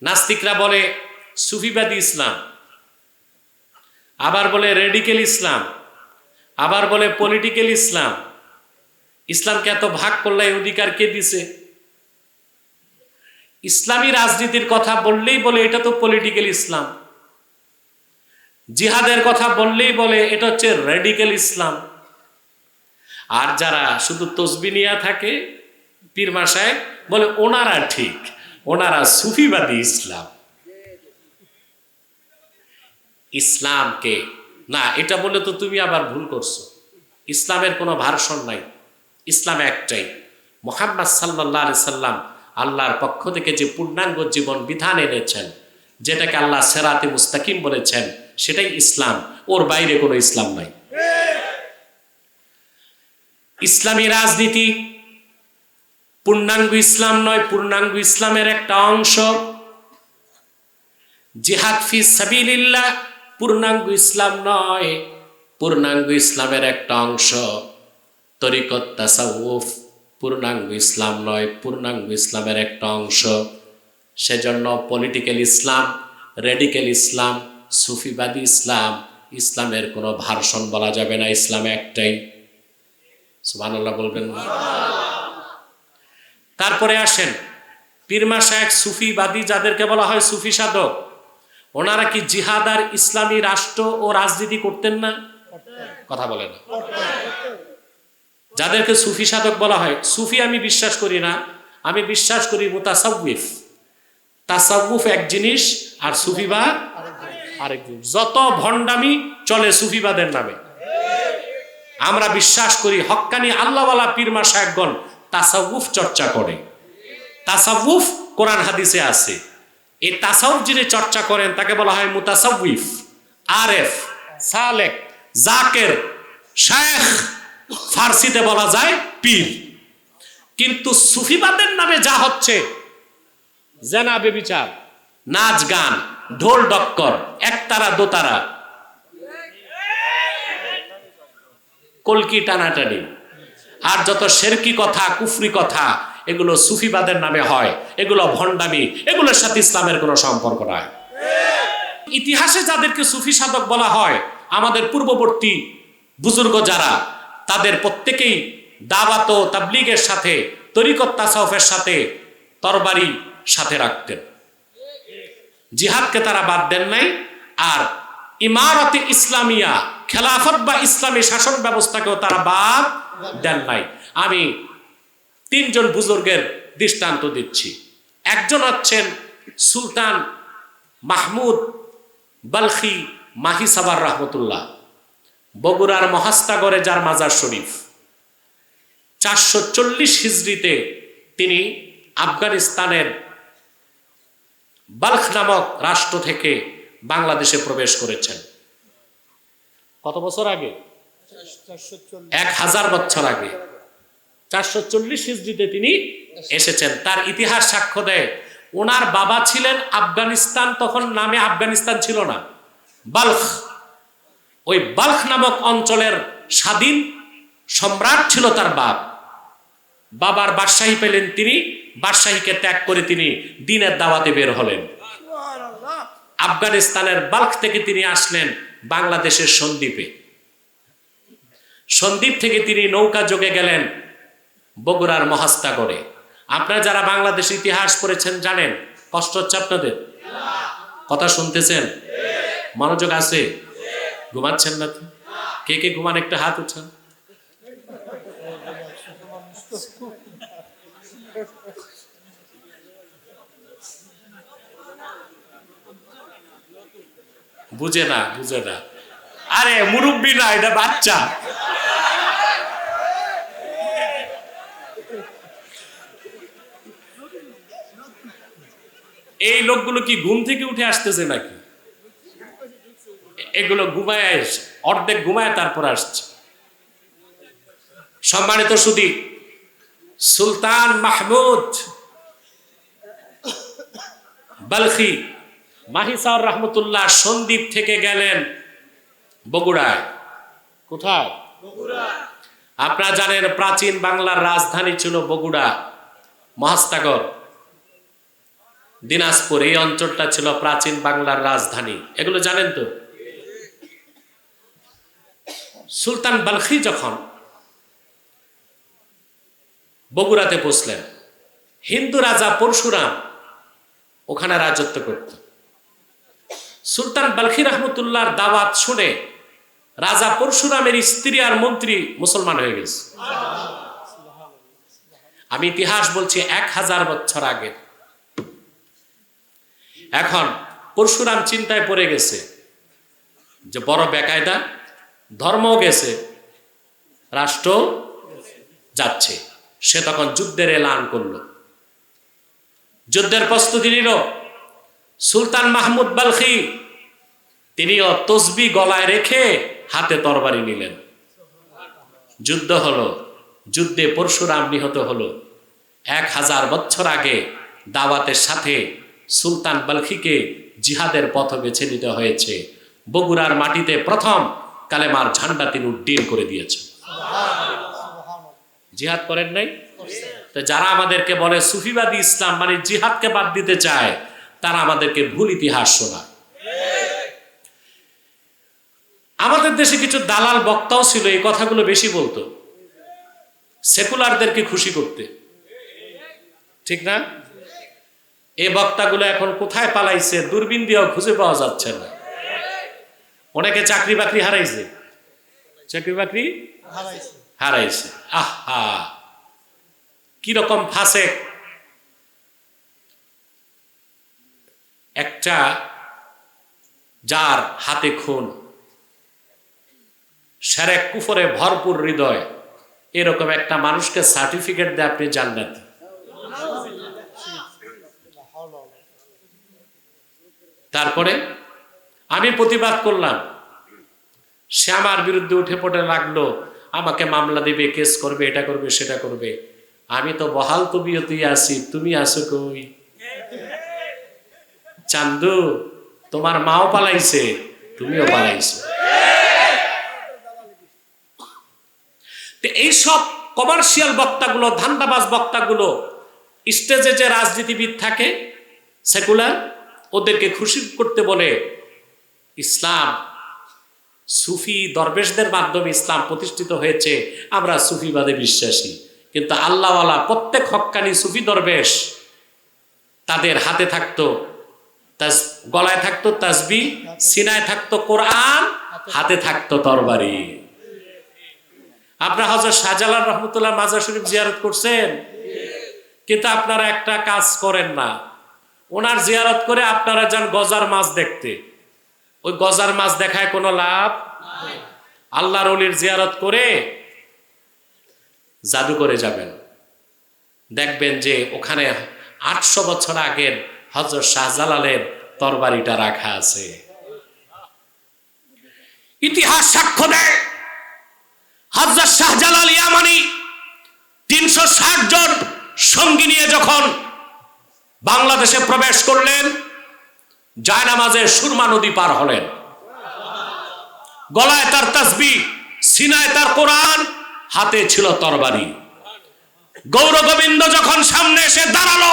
নাস্তিকরা বলে সুফিবাদী ইসলাম, আবার বলে রেডিক্যাল ইসলাম, আবার বলে পলিটিক্যাল ইসলাম। ইসলামকে এত ভাগ করলে এই অধিকার কে দিছে? ইসলামী রাজনীতির কথা বললেই বলে এটা তো পলিটিক্যাল ইসলাম, জিহাদের কথা বললেই বলে এটা হচ্ছে রেডিক্যাল ইসলাম। আর যারা শুধু তসবিহ নিয়ে থাকে পীর মাসায়েখ বলে ওনারা ঠিক, ওনারা সুফিবাদী ইসলাম। ইসলামকে না এটা বলে তো তুমি আবার ভুল করছো। ইসলামের কোনো ভার্সন নাই, ইসলাম একটাই। মুহাম্মদ সাল্লাল্লাহু আলাইহি সাল্লাম আল্লাহর পক্ষ থেকে যে পূর্ণাঙ্গ জীবন বিধান এনেছেন, যেটাকে আল্লাহ সিরাতে মুস্তাকিম বলেছেন, সেটাই ইসলাম। ওর বাইরে কোনো ইসলাম নাই। ইসলামী রাজনীতি পূর্ণাঙ্গ ইসলাম নয়, পূর্ণাঙ্গ ইসলামের একটা অংশ। জিহাদ ফি সাবিলিল্লাহ পূর্ণাঙ্গ ইসলাম নয়, পূর্ণাঙ্গ ইসলামের একটা অংশ। তরিকত তাসাউফ পূর্ণাঙ্গ ইসলাম নয়, পূর্ণাঙ্গ ইসলামের একটা অংশ। সেজন্য পলিটিক্যাল ইসলাম, রেডিক্যাল ইসলাম, সুফিবাদী ইসলাম, ইসলামের কোনো ভার্সন বলা যাবে না। ইসলাম একটাই। সুবহানাল্লাহ বলবেন না? তারপরে আসেন পীর মাশায়েখ সুফিবাদী যাদেরকে বলা হয় সুফি সাধক, ওনারা কি জিহাদ আর ইসলামী রাষ্ট্র ও রাজনীতি করতেন না? কথা বলে না। যাদেরকে সুফি সাধক বলা হয়, সুফি আমি বিশ্বাস করি না, আমি বিশ্বাস করি মুতাসাউফ। তাসাউফ এক জিনিস আর সুফিবাদ আরেক জিনিস। যত ভণ্ডামি চলে সুফিবাদের নামে। আমরা বিশ্বাস করি হক্কানি আল্লাহওয়ালা পীর মাশায়েখগণ তাসাউফ চর্চা করে। তাসাউফ কোরআন হাদিসে আছে। এই তাসাউফ যিনি চর্চা করেন তাকে বলা হয় মুতাসাউফ, আরেফ, সালেক, জাকের, শায়েখ, ফার্সিতে বলা যায় পীর। কিন্তু সুফিবাদের নামে যা হচ্ছে, জেনা বেবিচার, নাচ গান, ঢোল ডক্কর, একতারা দোতারা, কলকি টানাটানি, আর যত শেরকি কথা, কুফরি কথা, এগুলো সুফিবাদের নামে হয়। এগুলো ভণ্ডামি, এগুলোর সাথে ইসলামের কোনো সম্পর্ক নাই। ইতিহাসে যাদেরকে সুফি সাধক বলা হয়, আমাদের পূর্ববর্তী বুজুর্গ যারা, তাদের প্রত্যেকেই দাওয়াত ও তাবলীগের সাথে, তরিকত তাসাউফের সাথে তরবারি সাথে রাখতেন। জিহাদকে তারা বাদ দেন নাই, আর ইমারতে ইসলামিয়া, খেলাফত বা ইসলামী শাসন ব্যবস্থাকেও তারা বাদ দেন নাই। আমি তিনজন বুজুর্গের দৃষ্টান্ত দিচ্ছি। একজন হচ্ছেন সুলতান মাহমুদ বালখি মাহিসাবার রহমতুল্লাহ, বগুড়ার মহাস্তাগরে যার মাজার শরীফ। 440 হিজরিতে তিনি আফগানিস্তানের বালখ নামক রাষ্ট্র থেকে বাংলাদেশে প্রবেশ করেছেন। কত বছর আগে? 1000 বছর আগে। 440 হিজরিতে তিনি এসেছেন। তার ইতিহাস সাক্ষ্য দেয়, ওনার বাবা ছিলেন আফগানিস্তান, তখন নামে আফগানিস্তান ছিল না, বালখ। ওই বালখ নামক অঞ্চলের স্বাধীন সম্রাট ছিল তার বাপ। বাবার বাদশাহী পেলেন তিনি, বাদশাহীকে ত্যাগ করে তিনি দ্বীনের দাওয়াতে বের হলেন। আফগানিস্তানের বালখ থেকে তিনি আসলেন বাংলাদেশের সন্দ্বীপে। সন্দ্বীপ থেকে তিনি নৌকা যোগে গেলেন বগুড়ার মহাস্তাগরে। আপনারা যারা বাংলাদেশ ইতিহাস পড়েছেন জানেন, কষ্ট হচ্ছে আপনাদের? কথা শুনতেছেন? মনোযোগ আছে? ঘুমাচ্ছেন না তো? কে কে ঘুমান একটা হাত উঠান। বুঝে না, বুঝে না। আরে মুরব্বী না, এটা বাচ্চা। এই লোকগুলো কি ঘুম থেকে উঠে আসতেছে নাকি? এগুলো ঘুমায়, অর্ধেক ঘুমায় তারপর আসছে। সম্মানিত সুধী, সুলতান মাহমুদ বালখি মাহিসার রহমতুল্লাহ সন্দ্বীপ থেকে গেলেন বগুড়ায়। কোথায়? বগুড়া। আপনারা জানেন প্রাচীন বাংলার রাজধানী ছিল বগুড়া, মহাস্তাগর। দিনাজপুর এই অঞ্চলটা ছিল প্রাচীন বাংলার রাজধানী, এগুলো জানেন তো। সুলতান বালখি যখন বগুড়াতে পৌঁছলেন, হিন্দু রাজা পরশুরাম ওখানে রাজত্ব করত। সুলতান বালখি রহমতুল্লাহর দাওয়াত শুনে রাজা পরশুরামের স্ত্রী আর মন্ত্রী মুসলমান হয়ে গেছে। আমি ইতিহাস বলছি 1000 বছর আগে। এখন পরশুরাম চিন্তায় পড়ে গেছে যে বড় বেকায়দা, ধর্মও গেছে, রাষ্ট্র যাচ্ছে। সে তখন যুদ্ধের এলান করলো, যুদ্ধের প্রস্তুতি নিল। সুলতান মাহমুদ বালখি তিনিও তসবি গলায় রেখে হাতে তরবারি নিলেন। যুদ্ধ হলো, যুদ্ধে পরশুরাম নিহত হলো। 1000 বছর আগে দাওয়াতের সাথে সুলতান বালখিকে জিহাদের পথ বেছে নিতে হয়েছে। বগুড়ার মাটিতে প্রথম কালেমার ঝান্ডা তিনি উড্ডীন করে দিয়েছেন। জিহাদ করেন নাই তো? যারা আমাদেরকে বলে সুফিবাদী ইসলাম মানে জিহাদকে বাদ দিতে চায়, তারা আমাদেরকে ভুল ইতিহাস শোনায়। আমাদের দেশে কিছু দালাল বক্তাও ছিল, এই কথাগুলো বেশি বলতো সেকুলারদেরকে খুশি করতে, ঠিক না? এই বক্তাগুলো এখন কোথায় পালাইছে, দূরবীন দিয়েও খুঁজে পাওয়া যাচ্ছে না। অনেকে চাকরি বাকরি হারাইছে, চাকরি বাকরি হারাইছে। আহা, কিরকম ফাসেক! একটা যার হাতে খুন, শিরক কুফরে ভরপুর হৃদয়, এরকম একটা মানুষকে সার্টিফিকেট দিয়ে আপনি জান্নাতি। তারপরে আমি প্রতিবাদ করলাম, সে আমার বিরুদ্ধে উঠে পড়ে লাগলো, আমাকে মামলা দিবে, কেস করবে, এটা করবে, সেটা করবে। আমি তো বহাল তবিয়তেই আছি, তুমি আছো কই? চান্দু, তোমার মাও পালাইছে, তুমিও পালাইছো। এইসব কমার্শিয়াল বক্তাগুলো, ধান্দাবাজ বক্তাগুলো, স্টেজে যে রাজনীতিবিদ থাকে সেকুলার, ওদেরকে খুশি করতে বলে ইসলাম, সুফি দরবেশদের মাধ্যমে ইসলাম প্রতিষ্ঠিত হয়েছে, আমরা সুফিবাদে বিশ্বাসী। কিন্তু আল্লাহওয়ালা প্রত্যেক হক্কানি সুফি দরবেশ, তাদের হাতে থাকতো গলায় থাকতো তাসবি, সিনায় থাকতো কোরআন, হাতে থাকতো তরবারি। আপনারা হযরত শাহজালাল রহমতুল্লাহ মাজার শরীফ জিয়ারত করছেন, কিন্তু আপনারা একটা কাজ করেন না। ওনার জিয়ারত করে আপনারা যান গজার মাছ দেখতে, ওই গজার মাছ দেখায় কোনো লাভ নাই। আল্লাহর ওলির জিয়ারত করে জাদু করে যাবেন, দেখবেন যে ওখানে 800 বছর আগের হযরত শাহজালালের তরবারিটা রাখা আছে। ইতিহাস সাক্ষ্য দেয়, হযরত শাহজালাল ইয়ামানি 360 জন সঙ্গী নিয়ে যখন বাংলাদেশে প্রবেশ করলেন, জায়নামাজে সুরমা নদী পার হলেন, গলায় তার তাসবিহ, সিনায় তার কোরআন, হাতে ছিল তরবারি। গৌর গোবিন্দ যখন সামনে এসে দাঁড়ালো,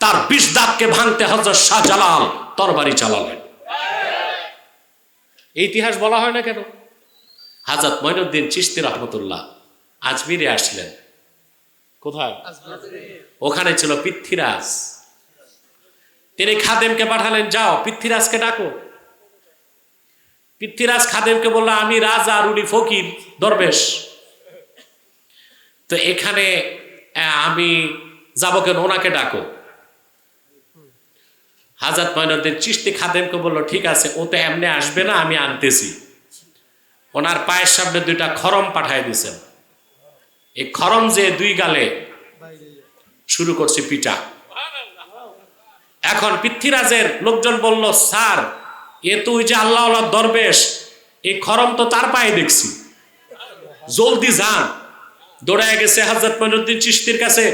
তার 20 দাঁতকে ভাঙতে হযরত শাহজালাল তরবারি চালালেন। এই ইতিহাস বলা হয় না কেন? হযরত মঈনুদ্দিন চিশতি রহমতুল্লাহ আজমিরে আসলেন। কোথায়? ওখানে ছিল পৃথ্বীরাজ। তিনি খাদেমকে পাঠালেন, যাও পৃথ্বীরাজকে ডাকো। পৃথ্বীরাজ খাদেমকে বলল, আমি রাজা আর উনি ফকির দরবেশ, তো এখানে আমি যাবো কেন, ওনাকে ডাকো। হযরত মঈনুদ্দিন চিশতি খাদেমকে বলল, ঠিক আছে, ও তো এমনি আসবে না, আমি আনতেছি। ওনার পায়ের সামনে 2টা খরম পাঠায় দিয়েছেন। এই খরম যে 2 গালে শুরু করছে পিটা। এখন পৃথ্বীরাজের লোকজন বলল, স্যার, এ তো ওই যে আল্লাহ দরবেশ, এই খরম তো তার পায়ে দেখছি, জলদি যান। দৌড়ায় গেছে হযরত মঈনুদ্দিন চিশতির কাছে।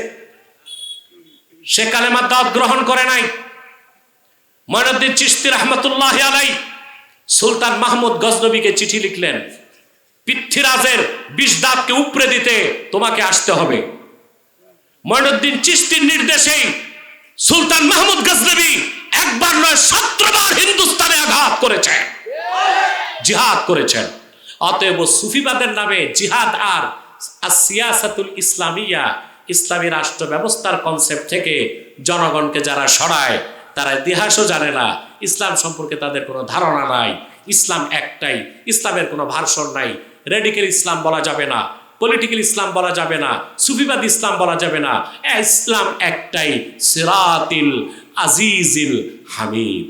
সে কালেমার দাওয়াত গ্রহণ করে নাই। মঈনুদ্দিন চিশতি রহমতুল্লাহি আলাইহি সুলতান মাহমুদ গজনবীকে চিঠি লিখলেন, পৃথ্বীরাজের 20 দাঁতকে উপড়ে দিতে তোমাকে আসতে হবে। মঈনুদ্দিন চিশতির নির্দেশেই সুলতান মাহমুদ গজনবী জিহাদ করেছেন। অতএব সুফিবাদের নামে জিহাদ আর সিয়াসাতুল ইসলামিয়া, ইসলামী রাষ্ট্র ব্যবস্থার কনসেপ্ট থেকে জনগণকে যারা সরায়, তারা ইতিহাসও জানে না, ইসলাম সম্পর্কে তাদের কোনো ধারণা নাই। ইসলাম একটাই, ইসলামের কোনো ভার্সন নাই। রেডিক্যাল ইসলাম বলা যাবে না, পলিটিক্যাল ইসলাম বলা যাবে না, সুফিবাদ ইসলাম বলা যাবে না। ইসলাম একটাই, সিরাতিল আজিজিল হামিদ।